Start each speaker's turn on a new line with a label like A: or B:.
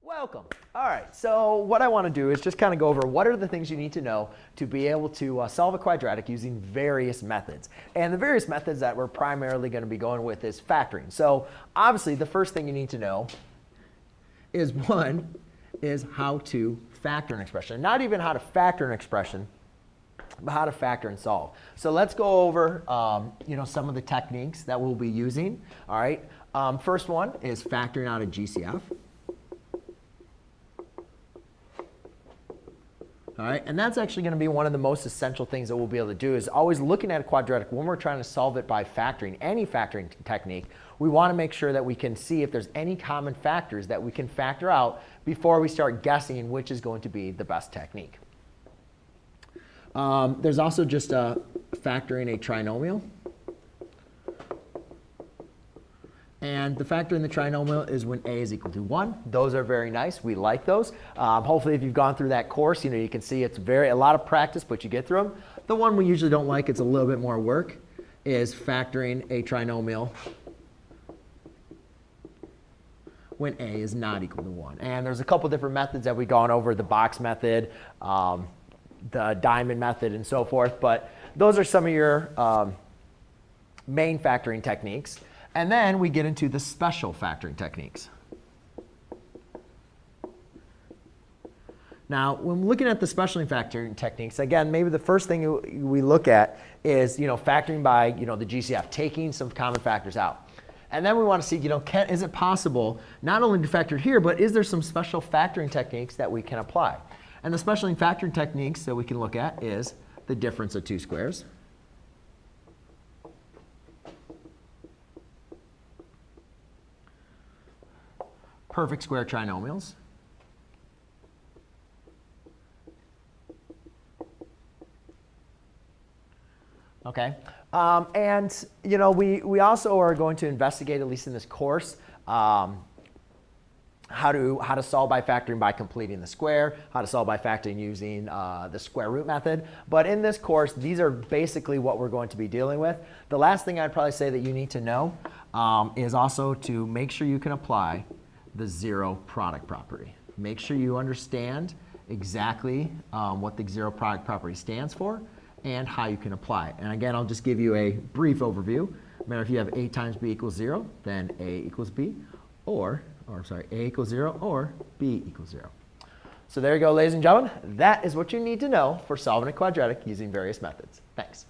A: Welcome. All right, so what I want to do is just kind of go over what are the things you need to know to be able to solve a quadratic using various methods. And the various methods that we're primarily going to be going with is factoring. So obviously the first thing you need to know is how to factor an expression. Not even how to factor an expression, but how to factor and solve. So let's go over some of the techniques that we'll be using. All right, first one is factoring out a GCF. All right, and that's actually going to be one of the most essential things that we'll be able to do is always looking at a quadratic when we're trying to solve it by factoring, any factoring technique, we want to make sure that we can see if there's any common factors that we can factor out before we start guessing which is going to be the best technique. There's also just factoring a trinomial. And the factor in the trinomial is when a is equal to 1. Those are very nice. We like those. Hopefully, if you've gone through that course, you can see it's a lot of practice, but you get through them. The one we usually don't like, it's a little bit more work, is factoring a trinomial when a is not equal to 1. And there's a couple different methods that we've gone over, the box method, the diamond method, and so forth. But those are some of your main factoring techniques. And then we get into the special factoring techniques. Now, when looking at the special factoring techniques, again, maybe the first thing we look at is factoring by the GCF, taking some common factors out. And then we want to see, is it possible not only to factor here, but is there some special factoring techniques that we can apply? And the special factoring techniques that we can look at is the difference of two squares. Perfect square trinomials. Okay, and we also are going to investigate, at least in this course, how to solve by factoring by completing the square, how to solve by factoring using the square root method. But in this course, these are basically what we're going to be dealing with. The last thing I'd probably say that you need to know is also to make sure you can apply the zero product property. Make sure you understand exactly what the zero product property stands for and how you can apply it. And again, I'll just give you a brief overview. Remember, if you have a times b equals 0, then a equals b, or a equals 0 or b equals 0. So there you go, ladies and gentlemen. That is what you need to know for solving a quadratic using various methods. Thanks.